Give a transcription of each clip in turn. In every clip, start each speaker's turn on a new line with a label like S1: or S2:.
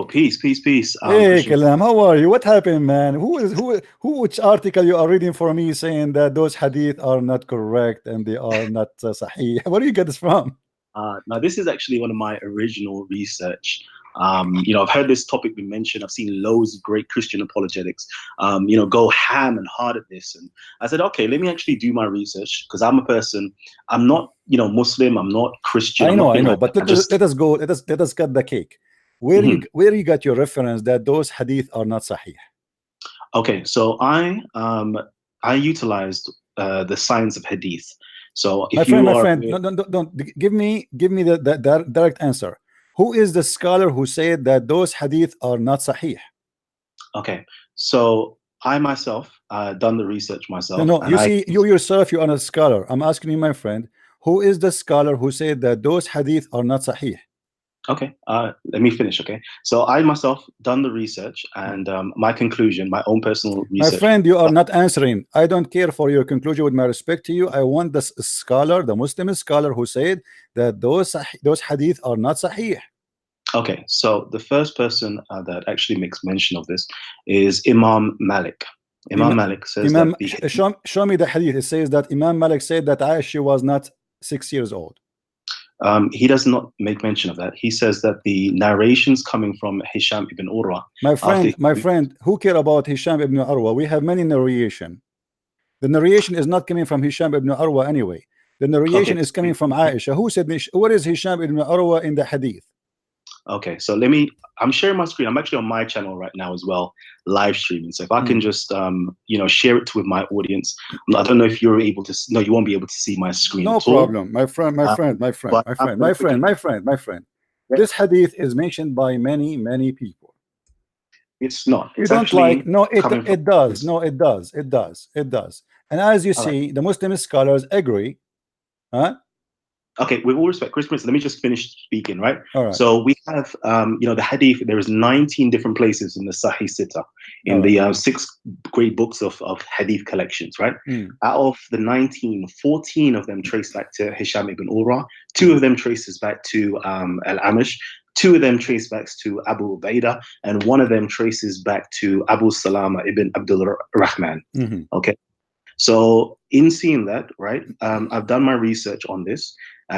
S1: Peace, peace, peace.
S2: Hey, Kalam, how are you? What happened, man? Which article you are reading for me saying that those hadith are not correct and they are not sahih? Where do you get this from?
S1: Now, this is actually one of my original research. I've heard this topic be mentioned. I've seen loads of great Christian apologetics, go ham and hard at this. And I said, okay, let me actually do my research, because I'm a person, I'm not, Muslim, I'm not Christian.
S2: I know, but let us cut the cake. Where you got your reference that those hadith are not sahih?
S1: Okay, so I utilized the science of hadith. So if
S2: my friend, don't give me the direct answer. Who is the scholar who said that those hadith are not sahih?
S1: Okay, so I myself done the research myself.
S2: No, you yourself, you are not a scholar. I'm asking you, my friend, who is the scholar who said that those hadith are not sahih?
S1: Okay, let me finish. Okay, so I myself done the research, and my conclusion, my own personal research.
S2: My friend, you are not answering. I don't care for your conclusion. With my respect to you, I want the scholar, the Muslim scholar, who said that those hadith are not sahih.
S1: Okay, so the first person that actually makes mention of this is Imam Malik. Imam Malik says that
S2: show me the hadith. It says that Imam Malik said that Aisha was not 6 years old.
S1: He does not make mention of that. He says that the narrations coming from Hisham ibn Urwa.
S2: My friend, who care about Hisham ibn Urwa? We have many narration. The narration is not coming from Hisham ibn Urwa anyway. The narration is coming from Aisha. Who said, what is Hisham ibn Urwa in the hadith?
S1: Okay, so I'm sharing my screen. I'm actually on my channel right now as well, live streaming. So if I can just, share it with my audience. I don't know if you're able to, no, you won't be able to see my screen.
S2: No problem, my friend. This hadith is mentioned by many people.
S1: It's not.
S2: You don't like, no, it does. No, it does. And as you see, the Muslim scholars agree. Huh?
S1: Okay, with all respect, Chris Prince, let me just finish speaking, right?
S2: All right.
S1: So we have, the hadith, there is 19 different places in the Sahih Sittah, in the 6 great books of hadith collections, right? Out of the 19, 14 of them trace back to Hisham ibn Urwa, 2 of them traces back to Al-Amash, 2 of them trace back to Abu Ubaidah, and 1 of them traces back to Abu Salama ibn Abdul Rahman. Okay. So in seeing that, right, I've done my research on this,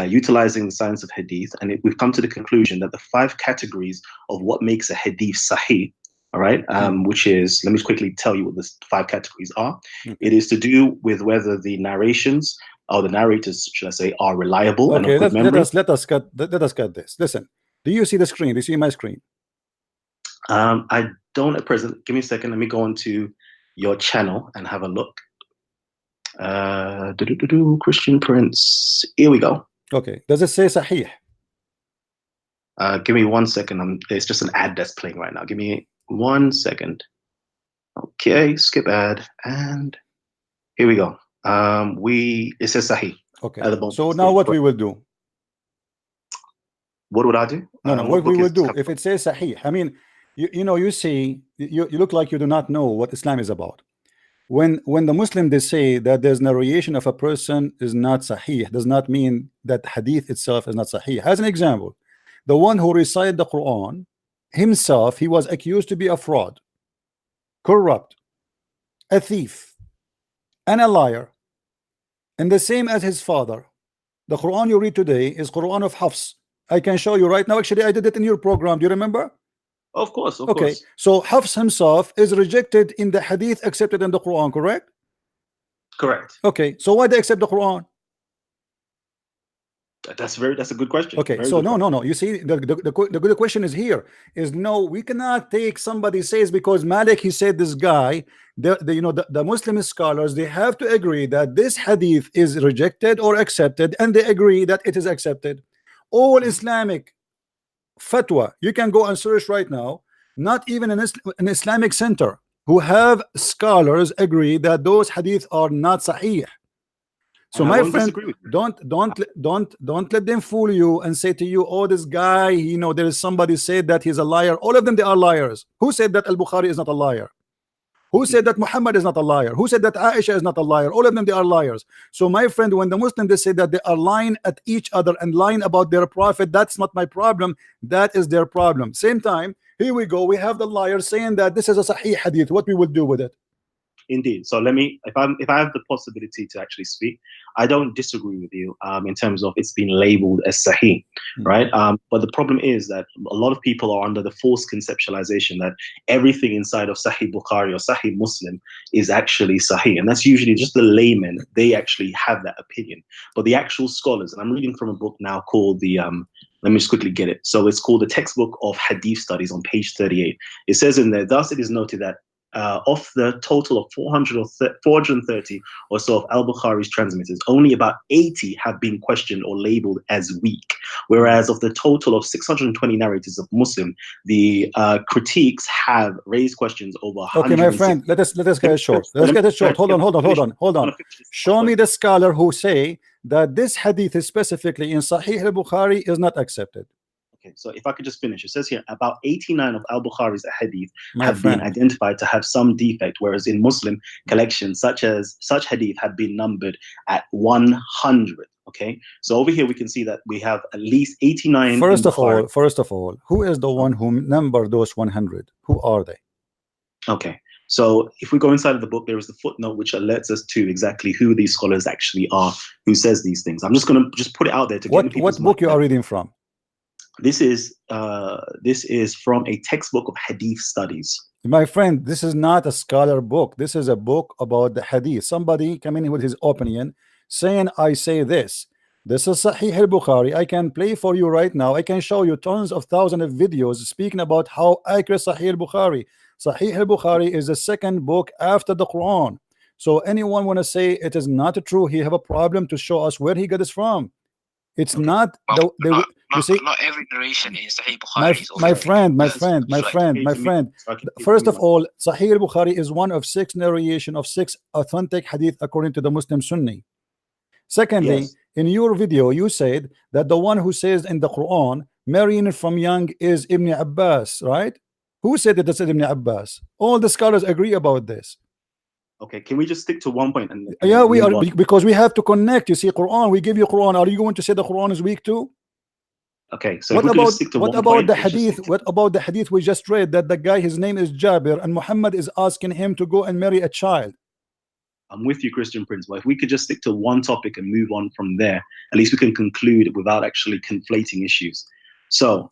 S1: utilizing the science of hadith, and we've come to the conclusion that the 5 categories of what makes a hadith sahih, all right, which is, let me just quickly tell you what the 5 categories are. It is to do with whether the narrations, or the narrators, should I say, are reliable.
S2: Okay, let us cut this. Listen, do you see the screen? Do you see my screen?
S1: I don't at present. Give me a second. Let me go onto your channel and have a look. Christian Prince. Here we go.
S2: Okay. Does it say Sahih?
S1: Give me 1 second. There's just an ad that's playing right now. Give me 1 second. Okay, skip ad, and here we go. It says Sahih.
S2: Okay. So now what we will do?
S1: What would I do?
S2: No, what we will do if it says Sahih. I mean, you see, you look like you do not know what Islam is about. When the Muslim, they say that there's narration of a person is not sahih, does not mean that hadith itself is not sahih. As an example, the one who recited the Quran himself, he was accused to be a fraud, corrupt, a thief, and a liar, and the same as his father. The Quran you read today is Quran of Hafs. I can show you right now. Actually, I did it in your program. Do you remember?
S1: Of course, of
S2: course. So Hafs himself is rejected in the hadith, accepted in the Quran, correct?
S1: Correct.
S2: Okay, so why they accept the Quran?
S1: That's a good question.
S2: Okay, so no. You see, the good question is here. Is no, we cannot take somebody says because Malik he said this guy. The Muslim scholars, they have to agree that this hadith is rejected or accepted, and they agree that it is accepted. All Islamic fatwa, you can go and search right now, not even an Islamic center who have scholars agree that those hadith are not sahih. So my friend, don't let them fool you and say to you, oh, this guy, there is somebody said that he's a liar. All of them, they are liars. Who said that Al-Bukhari is not a liar? Who said that Muhammad is not a liar? Who said that Aisha is not a liar? All of them, they are liars. So my friend, when the Muslims, they say that they are lying at each other and lying about their prophet, that's not my problem. That is their problem. Same time, Here we go, we have the liar saying that this is a Sahih hadith. What we will do with it?
S1: Indeed. So let me, if I have the possibility to actually speak, I don't disagree with you in terms of it's been labeled as Sahih, right? But the problem is that a lot of people are under the false conceptualization that everything inside of Sahih Bukhari or Sahih Muslim is actually Sahih, and that's usually just the laymen. They actually have that opinion, but the actual scholars, and I'm reading from a book now called the let me just quickly get it. So it's called the Textbook of Hadith Studies on page 38. It says in there, thus it is noted that of the total of 430 or so of al-Bukhari's transmitters, only about 80 have been questioned or labeled as weak. Whereas of the total of 620 narrators of Muslim, the critiques have raised questions over 100.
S2: Okay, my friend, let us get it short. Let's get it short. Hold on. Show me the scholar who say that this hadith is specifically in Sahih al-Bukhari is not accepted.
S1: Okay, so if I could just finish, it says here about 89 of al-Bukhari's hadith have been identified to have some defect, whereas in Muslim collections such hadith have been numbered at 100. Okay, so over here we can see that we have at least 89.
S2: First of all, who is the one who numbered those 100? Who are they?
S1: Okay, so if we go inside of the book, there is the footnote which alerts us to exactly who these scholars actually are, who says these things. I'm just going to put it out there to get
S2: what book you are reading from?
S1: This is from a textbook of hadith studies.
S2: My friend, this is not a scholar book. This is a book about the hadith. Somebody coming in with his opinion saying, I say this. This is Sahih al-Bukhari. I can play for you right now. I can show you tons of thousands of videos speaking about how accurate Sahih al-Bukhari. Sahih al-Bukhari is the second book after the Quran. So anyone want to say it is not true, he have a problem to show us where he got this from. It's not you see,
S3: not every narration in Sahih Bukhari
S2: my friend. First of all, Sahih Bukhari is one of 6 narration of 6 authentic hadith according to the Muslim Sunni. Secondly, yes, in your video you said that the one who says in the Quran marrying from young is Ibn Abbas, right? Who said that that's Ibn Abbas? All the scholars agree about this.
S1: Okay, can we just stick to one point? And
S2: yeah, we are, because we have to connect. You see, Quran, we give you Quran. Are you going to say the Quran is weak too?
S1: Okay, so
S2: what about the hadith? What about the hadith we just read that the guy, his name is Jabir, and Muhammad is asking him to go and marry a child?
S1: I'm with you, Christian Prince, but if we could just stick to one topic and move on from there, at least we can conclude without actually conflating issues. So,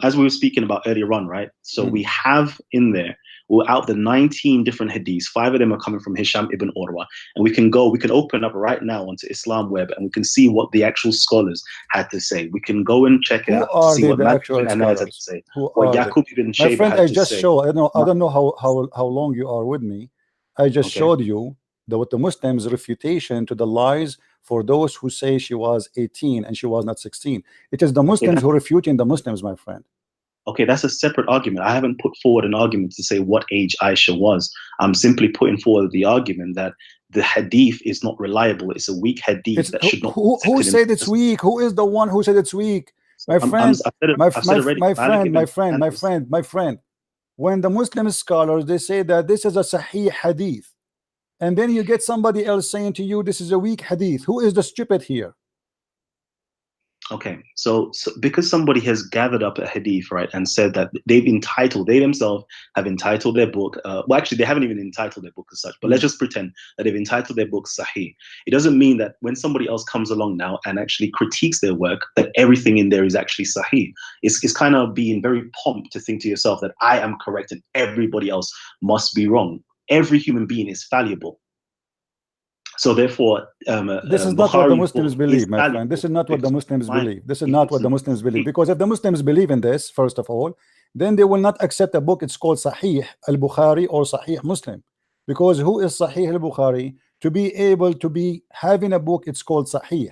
S1: as we were speaking about earlier on, right? So we have in there, well, out of the 19 different hadiths, 5 of them are coming from Hisham ibn Urwa, and we can open up right now onto Islam Web, and we can see what the actual scholars had to say. We can go and check it out to see what Matthew and Anaz had to say. What Yaqub ibn Shayba
S2: had to say. My friend, I just showed. I don't know how long you are with me. I just showed you what the Muslims' refutation to the lies for those who say she was 18 and she was not 16. It is the Muslims who are refuting the Muslims, my friend.
S1: Okay, that's a separate argument. I haven't put forward an argument to say what age Aisha was. I'm simply putting forward the argument that the hadith is not reliable. It's a weak hadith that should not.
S2: Who said it's weak? Who is the one who said it's weak? My friend, my friend. When the Muslim scholars, they say that this is a Sahih hadith, and then you get somebody else saying to you this is a weak hadith. Who is the stupid here?
S1: Okay, so because somebody has gathered up a hadith, right, and said that they themselves have entitled their book, well, actually, they haven't even entitled their book as such, but let's just pretend that they've entitled their book Sahih. It doesn't mean that when somebody else comes along now and actually critiques their work, that everything in there is actually Sahih. It's kind of being very pomp to think to yourself that I am correct and everybody else must be wrong. Every human being is fallible. So therefore,
S2: this is not what the Muslims believe, my friend. This is not what the Muslims believe. This is not what the Muslims believe. Because if the Muslims believe in this, first of all, then they will not accept a book. It's called Sahih al-Bukhari or Sahih Muslim. Because who is Sahih al-Bukhari? To be able to be having a book, it's called Sahih.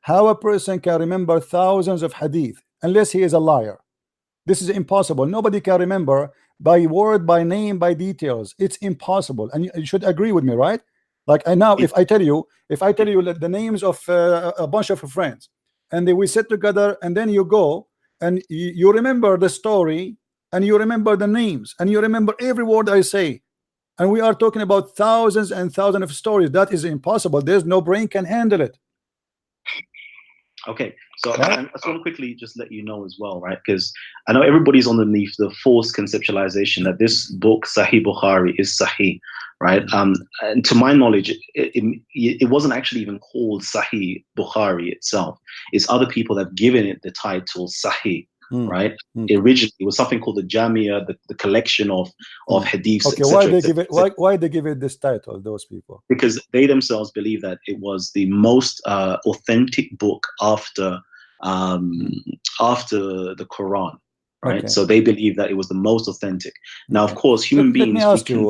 S2: How a person can remember thousands of hadith unless he is a liar? This is impossible. Nobody can remember by word, by name, by details. It's impossible. And you should agree with me, right? Like now, if I tell you the names of a bunch of friends, and we sit together, and then you go and you remember the story, and you remember the names, and you remember every word I say, and we are talking about thousands and thousands of stories. That is impossible. There's no brain can handle it.
S1: Okay, So I just want to quickly just let you know as well, right? Because I know everybody's underneath the false conceptualization that this book, Sahih Bukhari, is Sahih, right? And to my knowledge, it wasn't actually even called Sahih Bukhari itself. It's other people that have given it the title Sahih, right? Originally, it was something called the Jamia, the collection of hadiths.
S2: Okay, why they give it? Why they give it this title? Those people,
S1: because they themselves believe that it was the most authentic book after the Quran, right? Okay. So they believe that it was the most authentic. Now, of course, human beings.
S2: Let me ask you,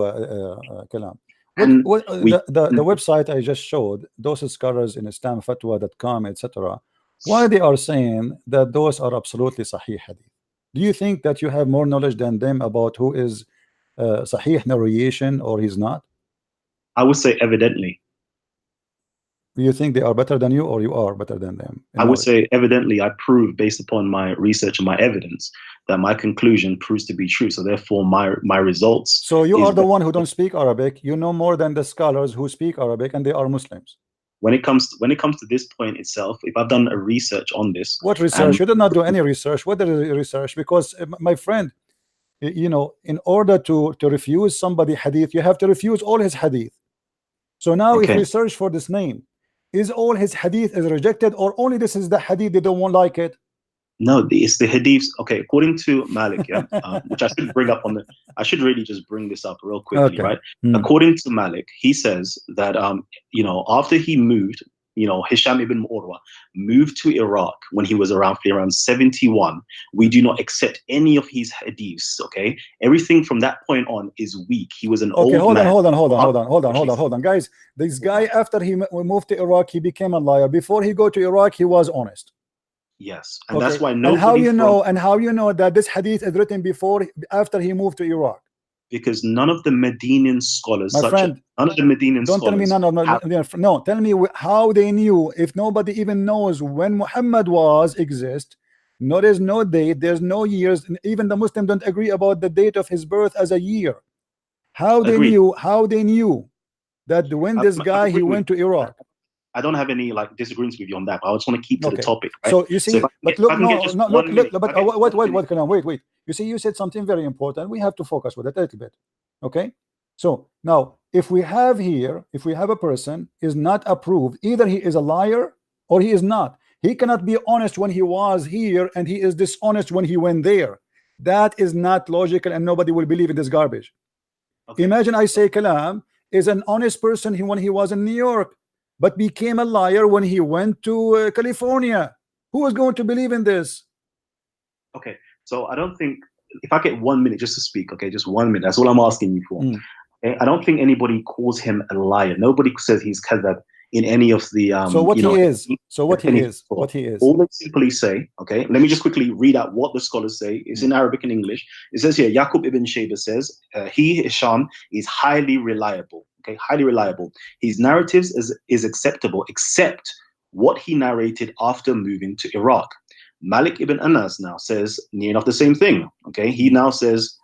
S2: Kalam. The website I just showed, those scholars in islamfatwa.com, etc. Why they are saying that those are absolutely Sahih hadith? Do you think that you have more knowledge than them about who is Sahih narration or he's not?
S1: I would say evidently.
S2: Do you think they are better than you, or you are better than them?
S1: I would say evidently. I prove based upon my research and my evidence that my conclusion proves to be true. So therefore, my results.
S2: So you are the one who don't speak Arabic. You know more than the scholars who speak Arabic, and they are Muslims.
S1: When it comes to this point itself, if I've done a research on this,
S2: what research? You did not do any research. What is research? Because my friend, you know, in order to refuse somebody hadith, you have to refuse all his hadith. So now, if we search for this name, is all his hadith is rejected, or only this is the hadith they don't like it?
S1: No, it's the hadiths. Okay, according to Malik, yeah, which I should bring up I should really just bring this up real quickly, right? According to Malik, he says that you know, after he moved, you know, Hisham ibn Urwa moved to Iraq when he was around 71. We do not accept any of his hadiths. Okay, everything from that point on is weak. He was an old man.
S2: Hold on, guys. This guy, after he moved to Iraq, he became a liar. Before he go to Iraq, he was honest.
S1: Yes, and that's why nobody.
S2: And how you know that this hadith is written after he moved to Iraq?
S1: Because none of the Medinan scholars,
S2: none
S1: of the Medinan
S2: don't
S1: scholars.
S2: Tell me no. Tell me how they knew. If nobody even knows when Muhammad exist, no, there's no date, there's no years. Even the Muslims don't agree about the date of his birth as a year. How they knew? How they knew that when this guy he went to Iraq?
S1: I don't have any like disagreements with you on that, but I just want to keep to the topic. Right?
S2: So you see, wait. You see, you said something very important. We have to focus with it a little bit. Okay. So now, if we have a person is not approved, either he is a liar or he is not. He cannot be honest when he was here, and he is dishonest when he went there. That is not logical, and nobody will believe in this garbage. Okay. Imagine I say Kalam is an honest person when he was in New York, but became a liar when he went to California. Who is going to believe in this?
S1: Okay, so I don't think, if I get 1 minute just to speak, okay, just 1 minute, that's all I'm asking you for. Okay? I don't think anybody calls him a liar. Nobody says he's kadhab in any of the
S2: so what he is.
S1: All they simply say, okay, let me just quickly read out what the scholars say. It's in Arabic and English. It says here, Yaqub ibn Shayba says, he, Hisham, is highly reliable. Okay, highly reliable. His narratives is acceptable, except what he narrated after moving to Iraq. Malik ibn Anas now says near enough the same thing. Okay, he now says,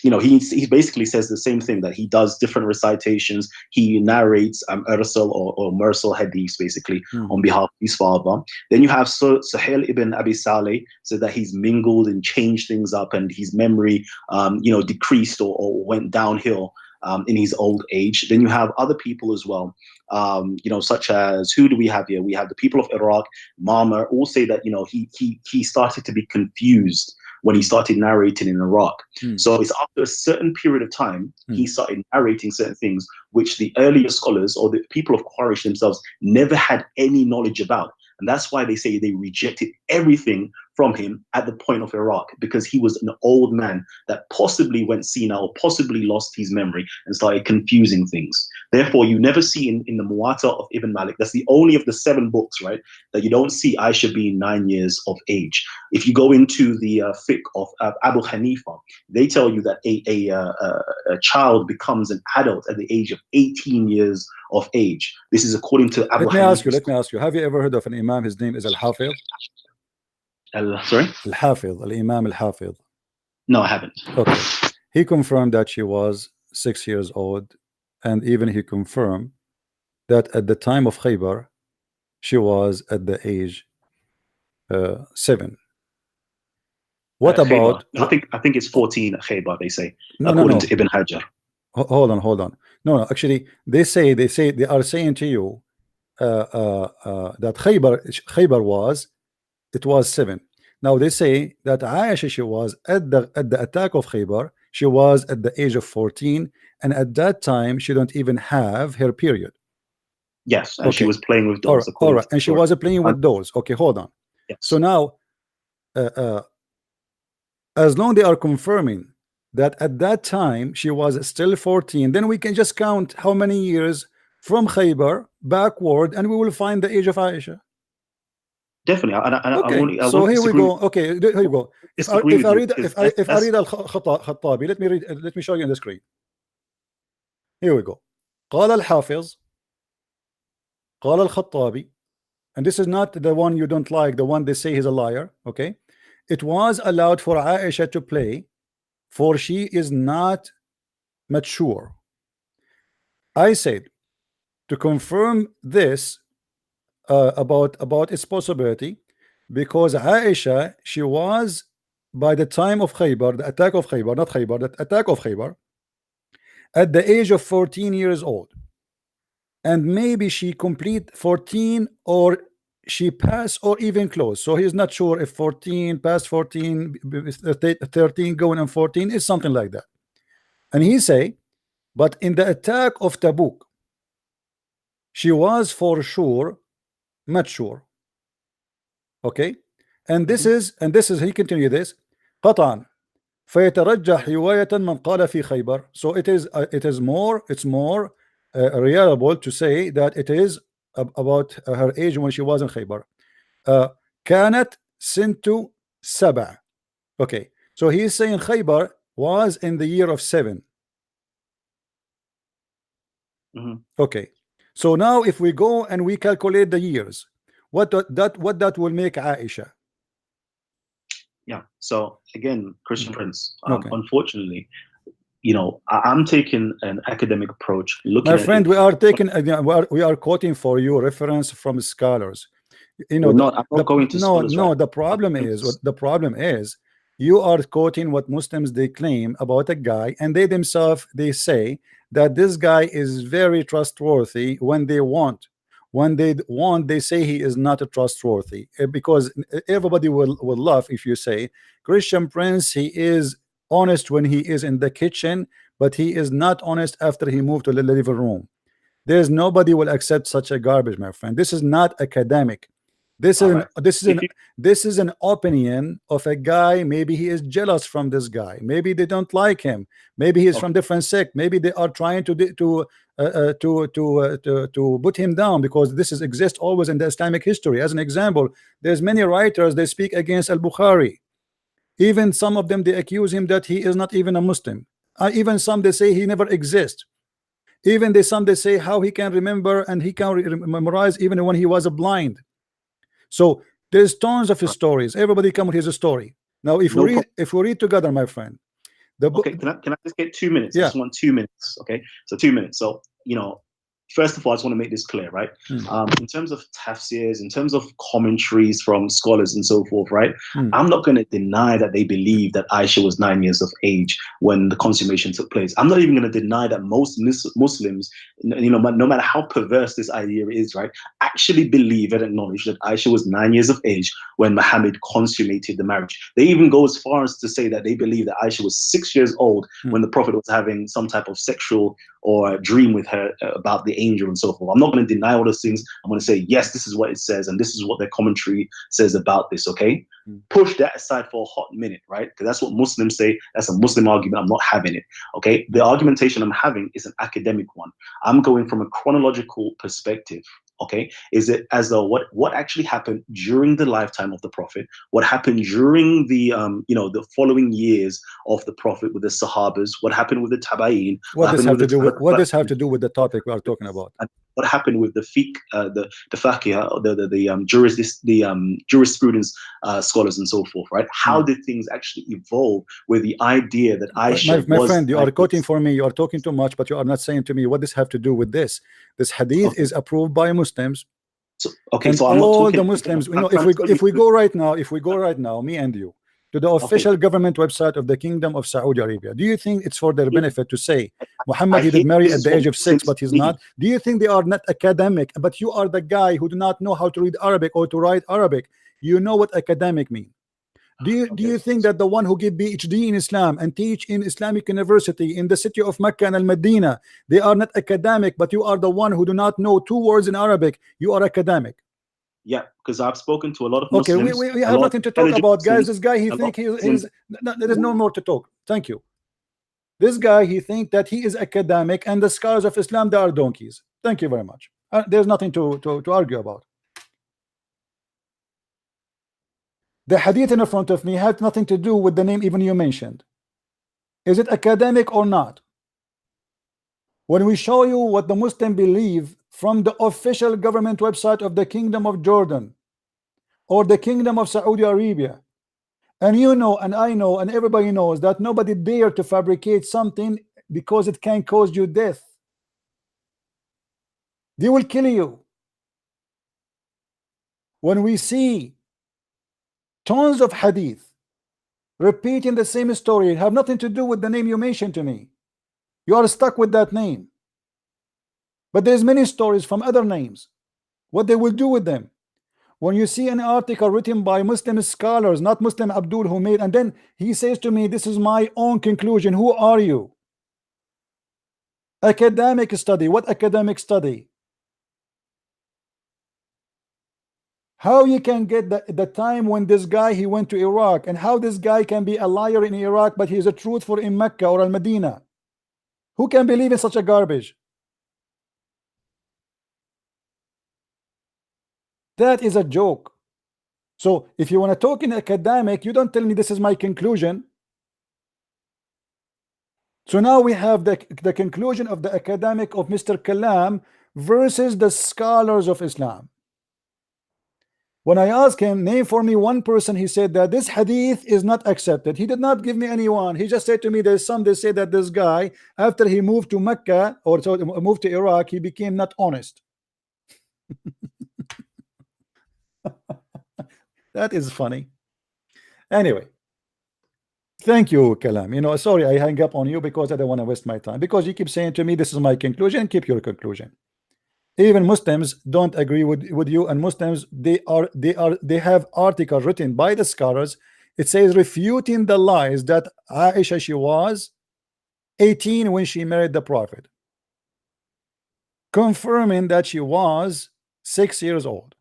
S1: you know, he basically says the same thing, that he does different recitations. He narrates Ursal or Mursal hadiths basically on behalf of his father. Then you have Sahih ibn Abi Saleh, so that he's mingled and changed things up, and his memory, you know, decreased or went downhill in his old age. Then you have other people as well, you know, such as, who do we have here? We have the people of Iraq. Mama all say that, you know, he started to be confused when he started narrating in Iraq. So it's after a certain period of time he started narrating certain things which the earlier scholars or the people of Quraysh themselves never had any knowledge about. And that's why they say they rejected everything from him at the point of Iraq, because he was an old man that possibly went senile or possibly lost his memory and started confusing things. Therefore, you never see in the Muwatta of Ibn Malik, that's the only of the 7 books, right, that you don't see Aisha being 9 years of age. If you go into the fiqh of Abu Hanifa, they tell you that a child becomes an adult at the age of 18 years of age. This is according to Abu Hanifa.
S2: Let me ask you, have you ever heard of an imam? His name is Al-Hafiz.
S1: Sorry?
S2: Al-Hafiz, Al-Imam Al-Hafiz.
S1: No, I haven't.
S2: Okay. He confirmed that she was 6 years old, and even he confirmed that at the time of Khaybar, she was at the age 7. What about?
S1: I think it's 14 at Khaybar. They say
S2: no,
S1: according to Ibn Hajar.
S2: Hold on. No, actually, they are saying to you that Khaybar was 7. Now they say that Aisha, she was at the attack of Khaybar, she was at the age of 14, and at that time she don't even have her period.
S1: Yes, and she was playing with dolls.
S2: All right, and she was playing with dolls. Okay, hold on.
S1: Yes.
S2: So now, as long they are confirming that at that time she was still 14, then we can just count how many years from Khaybar backward, and we will find the age of Aisha.
S1: Definitely.
S2: Okay. So here we go. Okay, here you go. If I read Al-Khattabi, let me show you on the screen. Here we go. قال الحافظ قال الخطابي, and this is not the one you don't like, the one they say he's a liar. Okay, it was allowed for Aisha to play, for she is not mature. I said to confirm this about its possibility, because Aisha, she was by the time of Khaybar, the attack of Khaybar, not Khaybar, the attack of Khaybar, at the age of 14 years old, and maybe she complete 14 or she passed or even close. So he's not sure if 14 past 14, 13 going on 14 is something like that. And he say, but in the attack of Tabuk, she was for sure mature. Okay, and this is he continue this قطعا فيترجح رواية من قال في خيبر. So it's more reliable to say that it is about her age when she was in Khaybar. كانت سنة 7. Okay, so he's saying Khaybar was in the year of 7. Okay, so now if we go and we calculate the years, what that will make Aisha?
S1: Yeah. So again, Christian Prince,
S2: Okay.
S1: unfortunately, you know, I'm taking an academic approach.
S2: My friend, we are taking we are quoting for you reference from scholars. You know,
S1: I'm not going to scholars,
S2: no.
S1: right?
S2: The problem is you are quoting what Muslims they claim about a guy, and they themselves they say that this guy is very trustworthy when they want. When they want, they say he is not trustworthy, because everybody will laugh if you say Christian Prince, he is honest when he is in the kitchen, but he is not honest after he moved to the living room. There's nobody will accept such a garbage, my friend. This is not academic. This is an opinion of a guy. Maybe he is jealous from this guy. Maybe they don't like him. Maybe he is from different sect. Maybe they are trying to put him down, because this is exist always in the Islamic history. As an example, there's many writers they speak against Al-Bukhari. Even some of them they accuse him that he is not even a Muslim. Even some they say he never exists. Even some they say how he can remember and he can memorize even when he was blind. So there's tons of stories. Everybody come with his story. Now if we read together, my friend, the book.
S1: Okay, can I just get 2 minutes?
S2: Yeah.
S1: I just want 2 minutes. Okay, so 2 minutes. So you know, first of all, I just want to make this clear, right? In terms of tafsirs, in terms of commentaries from scholars and so forth, right? I'm not going to deny that they believe that Aisha was 9 years of age when the consummation took place. I'm not even going to deny that most Muslims, you know, no matter how perverse this idea is, right, actually believe and acknowledge that Aisha was 9 years of age when Muhammad consummated the marriage. They even go as far as to say that they believe that Aisha was 6 years old when the Prophet was having some type of sexual or dream with her about the angel and so forth. I'm not going to deny all those things. I'm going to say, yes, this is what it says, and this is what their commentary says about this, okay? Push that aside for a hot minute, right? Because that's what Muslims say. That's a Muslim argument. I'm not having it, okay? The argumentation I'm having is an academic one. I'm going from a chronological perspective, okay? Is it as though what actually happened during the lifetime of the Prophet? What happened during the you know, the following years of the Prophet with the Sahabas? What happened with the Tabayin?
S2: What does have to do with the topic we are talking about?
S1: And what happened with the fiqh, the faqih, the jurisprudence scholars and so forth, right? How did things actually evolve with the idea that Aisha
S2: my friend, you are quoting for me. You are talking too much, but you are not saying to me what does have to do with this. This hadith is approved by Muslims.
S1: So, okay,
S2: and
S1: so I'm not
S2: all
S1: talking.
S2: the Muslims, you know, if we go right now, me and you, to the official government website of the Kingdom of Saudi Arabia, do you think it's for their benefit to say Muhammad, he did marry at the age of 6, but he's not? Do you think they are not academic? But you are the guy who do not know how to read Arabic or to write Arabic. You know what academic means. Do you think that the one who get PhD in Islam and teach in Islamic university in the city of Mecca and Al-Medina, they are not academic, but you are the one who do not know 2 words in Arabic, you are academic?
S1: Yeah, because I've spoken to a lot of
S2: okay,
S1: Muslims.
S2: we have nothing to talk about, guys. This guy, he think he's no, there is no more to talk. Thank you. This guy, he think that he is academic, and the scholars of Islam, they are donkeys. Thank you very much. There's nothing to argue about. The hadith in front of me had nothing to do with the name even you mentioned. Is it academic or not? When we show you what the Muslim believe from the official government website of the Kingdom of Jordan or the Kingdom of Saudi Arabia, and you know and I know and everybody knows that nobody dare to fabricate something because it can cause you death. They will kill you. When we see tons of hadith repeating the same story, have nothing to do with the name you mentioned to me, you are stuck with that name. But there's many stories from other names, what they will do with them. When you see an article written by Muslim scholars, not Muslim Abdul who made, and then he says to me, this is my own conclusion. Who are you? Academic study. What academic study? How you can get the time when this guy, he went to Iraq, and how this guy can be a liar in Iraq, but he is a truthful in Mecca or Al-Medina? Who can believe in such a garbage? That is a joke. So if you want to talk in academic, you don't tell me this is my conclusion. So now we have the conclusion of the academic of Mr. Kalam versus the scholars of Islam. When I asked him, name for me one person, he said that this hadith is not accepted. He did not give me anyone. He just said to me, there's some, they say that this guy, after he moved to Mecca or so moved to Iraq, he became not honest. That is funny. Anyway, thank you, Kalam. You know, sorry I hang up on you because I don't want to waste my time, because you keep saying to me this is my conclusion. Keep your conclusion. Even Muslims don't agree with you, and Muslims they have articles written by the scholars. It says refuting the lies that Aisha, she was 18 when she married the Prophet, confirming that she was 6 years old.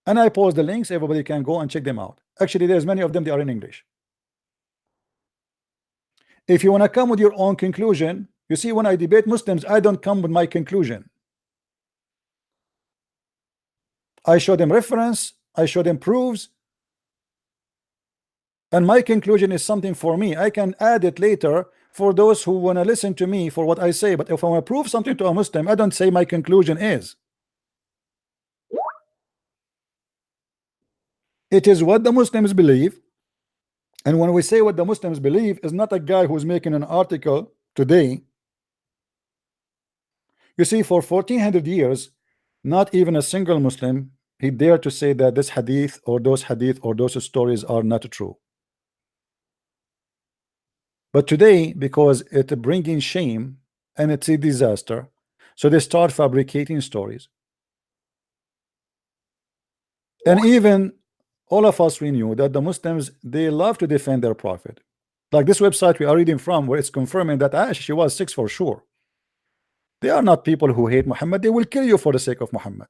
S2: And I post the links, everybody can go and check them out. Actually, there's many of them, they are in English. If you want to come with your own conclusion, you see, when I debate Muslims, I don't come with my conclusion. I show them reference, I show them proofs, and my conclusion is something for me. I can add it later for those who want to listen to me for what I say. But if I want to prove something to a Muslim, I don't say my conclusion is. It is what the Muslims believe. And when we say what the Muslims believe, is not a guy who's making an article today. You see, for 1400 years, not even a single Muslim he dared to say that this hadith or those stories are not true. But today, because it's bringing shame and it's a disaster, so they start fabricating stories. And even all of us, we knew that the Muslims, they love to defend their prophet. Like this website we are reading from, where it's confirming that Aisha, she was 6 for sure. They are not people who hate Muhammad. They will kill you for the sake of Muhammad.